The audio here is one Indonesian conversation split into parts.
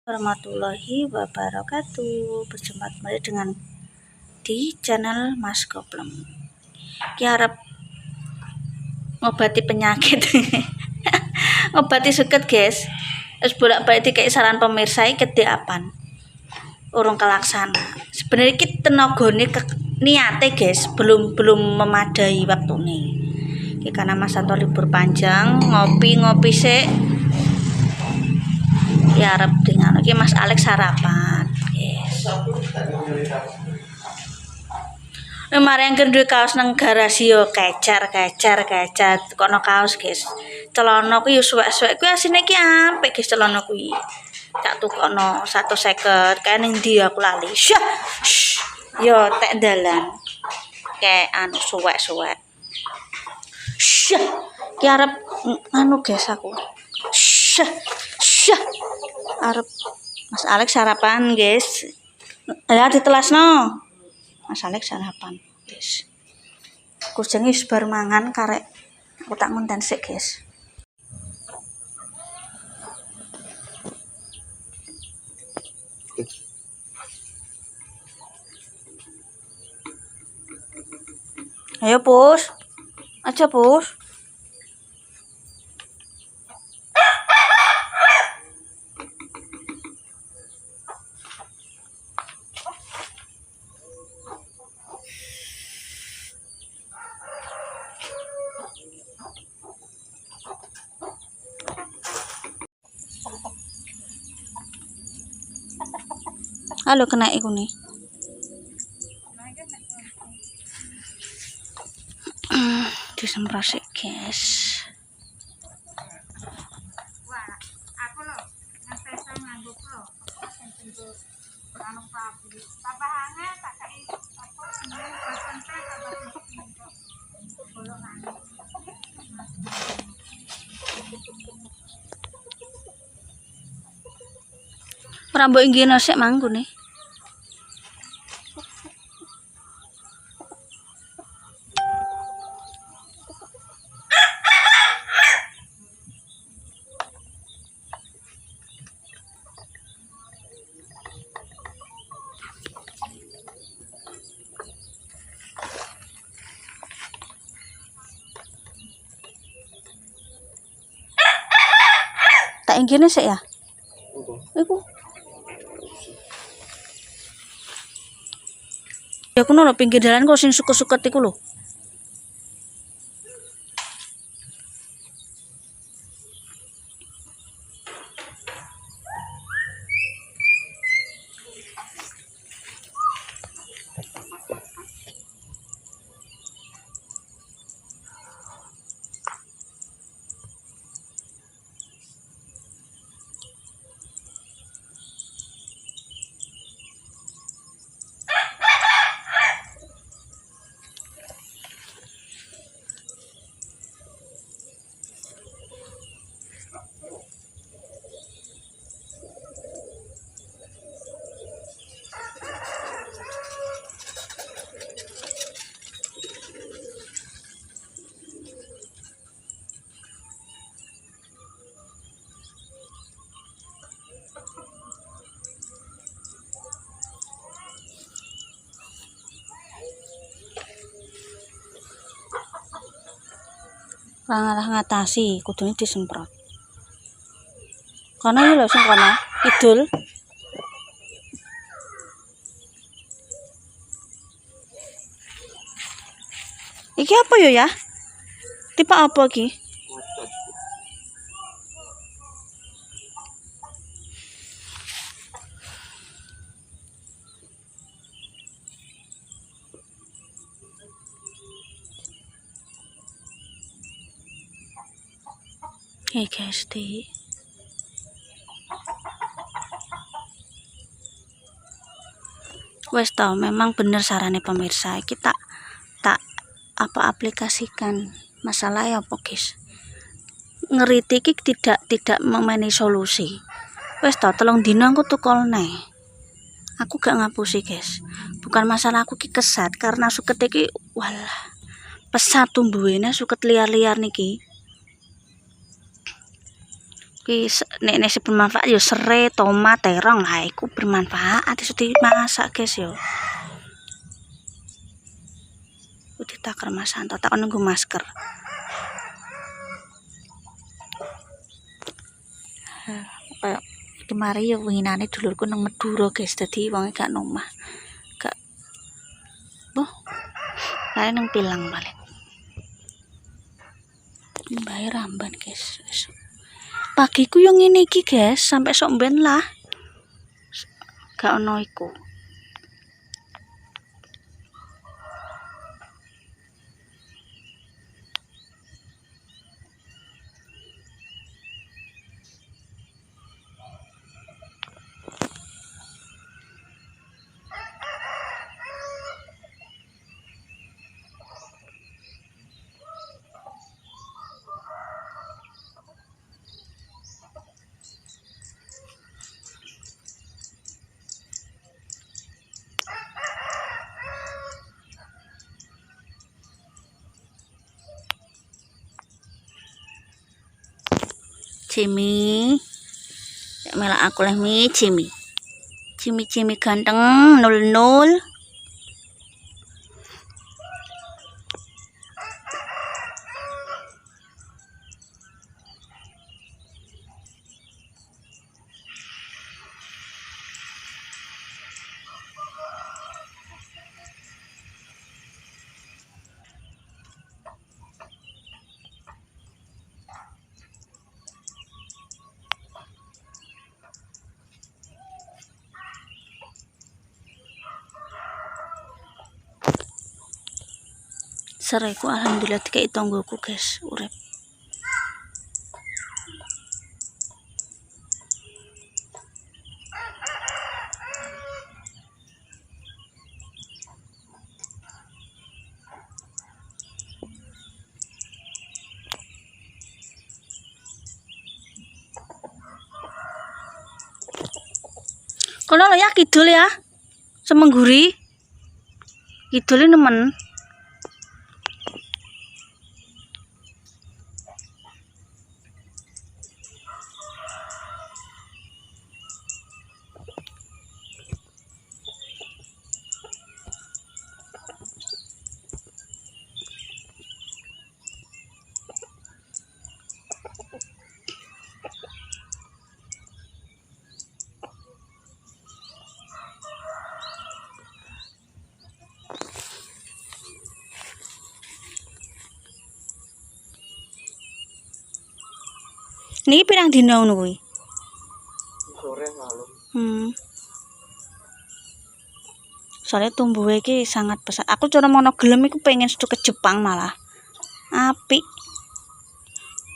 Warahmatullahi wabarakatuh. Berjumpa kembali dengan di channel Mas Goblem. Ki arep ngobati penyakit. Ngobati suket, guys. Terus bolak-balik dikai saran pemirsa iki kedeapan. Urung kelaksana. Sebenarnya iki tenagane niate, guys, belum memadai waktune. Iki karena masa libur panjang, ngopi sik. Ya arep dengan iki Mas Alex sarapan. Yes. Mari yang duwe kaos nang garasi yo kecer. Kono kaos, guys. Celana ku yo suwek-suwek kuwi asine ki apik, guys, celana kuwi. Tak tukokno 150. Kae ning ndi aku lali. Yo tek dalan. Kayak anu suwek-suwek. Ki arep anu, guys, aku. Arep Mas Alex sarapan, guys. Ya ditelasno. Mas Alex sarapan, guys. Kucing wis bar mangan karek aku tak ngonten sik, guys. Ayo, Pus. Aja, Pus. Halo, kena iku nih. Disemprot, guys. Rambut inggih sik mangku nih. Tak inggih sik ya. Iku. Ya aku nono pinggir jalan kok sing suket-suket iku lho. Ngalah ngatasi kudune disemprot. Kono iki lho sing kono, kidul. Iki apa yo ya? Tipe apa iki? Guys, wes tau memang bener sarane pemirsa kita tak apa aplikasikan masalah ya apa, guys. Ngeritik tidak memeni solusi. Wes tau 3 dina aku tukul neh. Aku gak ngapusi, guys. Bukan masalah aku ki kesat karena suket iki walah pesat tumbuhene suket liar-liar niki. Nek sing bermanfaat ya serai, tomat, terong lah iku bermanfaat iso dimasak guys yo. Ditakar Mas Santo, tak nunggu masker. Kayak kemari ya winginane dulurku nang Madura guys, dadi wonge gak nomah. Gak boh. Kae nang Pilang balik. Mbae Ramban guys. Pagiku yo ngene iki guys, sampai sok mben lah. Gak ono iku. Cimi, melak aku lah mi Cimi. Cimi ganteng 00. Seraiku alhamdulillah dikai tonggoku guys, urip. Kono lo ya kidul ya. Semengguri. Kidul nemen. Niki pirang dina ngono kuwi? Sore malam. Soalnya tumbuhnya iki sangat pesat. Aku cara mono gelem iku pengen sedu ke Jepang malah. Apik.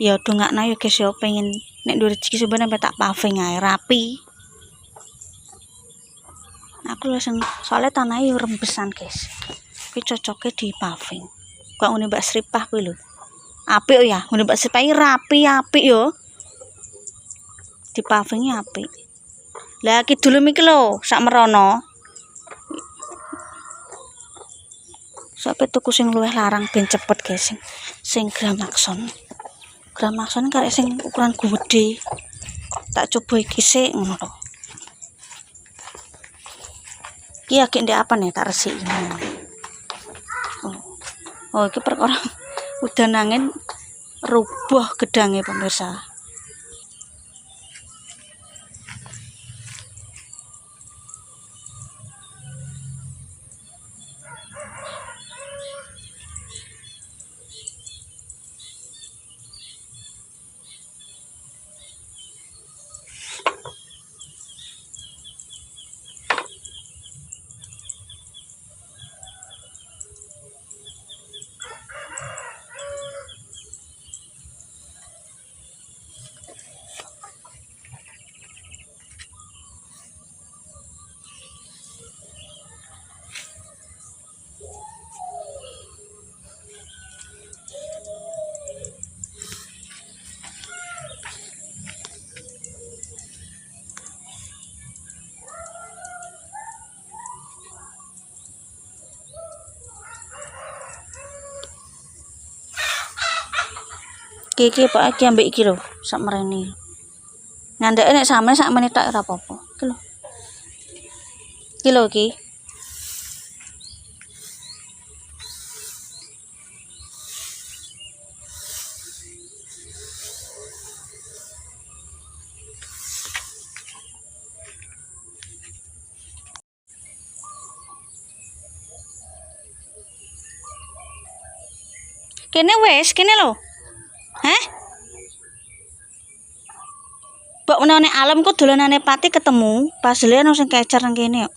Ya dongakno ya guys ya pengen nek duwe rezeki sebenarnya tak paving ae rapi. Aku langsung soalnya tanahnya rembesan guys. Iki cocoknya di paving. Kok ngene Mbak Sripah kuwi lho. Apik ya, ngene Mbak Sripah iki rapi apik yo. Di pavingnya apik. Lah kidul iki lho, sak merono. Sampai tuku sing luwih larang ben cepet guys sing Gramaxon. Gramaxon karek sing ukuran gede. Tak coba iki sik ngono lho. Iki agek ndek apa nih tak resiki. Oh, iki perkara udan angin rubuh gedange pemirsa. Iki Pak iki ambek iki lho, sak mrene. Ngandeke nek sampe sak menit tok ora apa-apa. Iki lho iki. Kene wis, kene lho. Hah? Mbok menane alam kok dolanane pati ketemu, pasile ono sing kecer nang kene kok.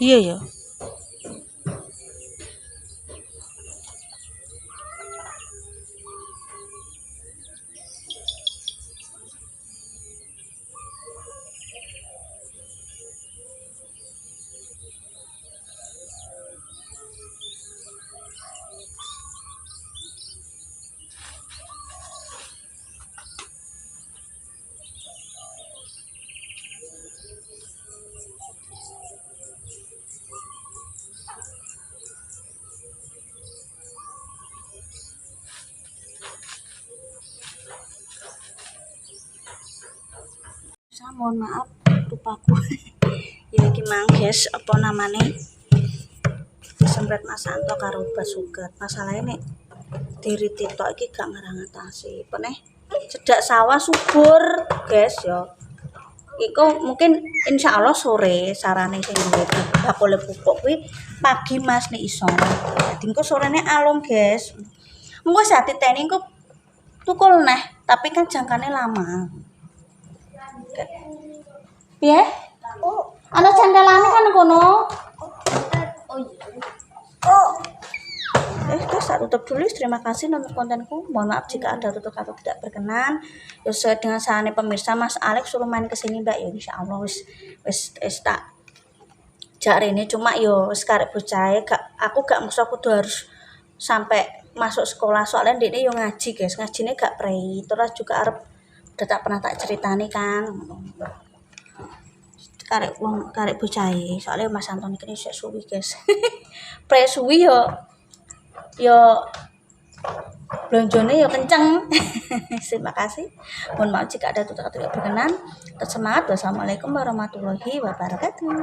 Iya ya. Mohon maaf lupaku. Ya iki mang guys, apa namanya? Sempret Mas Santo karo Basugat. Masalahe nek diri TikTok iki gak ngerangatasi. Peneh cedak sawah subur, guys ya. Iku mungkin insya Allah sore sarane sing duwe bakule pupuk kuwi pagi Mas nek iso. Dadi engko sorene alum, guys. Engko sak titeni engko tukul neh, tapi kan jangkane lama. Piye? Ana candalane kan kono. Guys, tak tutup dulu. Terima kasih nonton kontenku. Mohon maaf jika ada tutur kata tidak berkenan. Ya sesuai dengan sarannya pemirsa, Mas Alex suruh main kesini Mbak. Ya insya Allah wis tak jare ini cuma yo wis karek bocahe aku gak maksud aku tuh harus sampai masuk sekolah soalnya dia yo ngaji guys, ngajine gak prei. Terus juga arep udah tak pernah tak ceritani kan. Karek bocahe soalnya Mas Antoni kene sik suwi guys. Pre suwi yo blonjone yo kenceng. Terima kasih. Mohon maaf jika ada tutur kata tidak berkenan. Tetap semangat. Wassalamualaikum warahmatullahi wabarakatuh.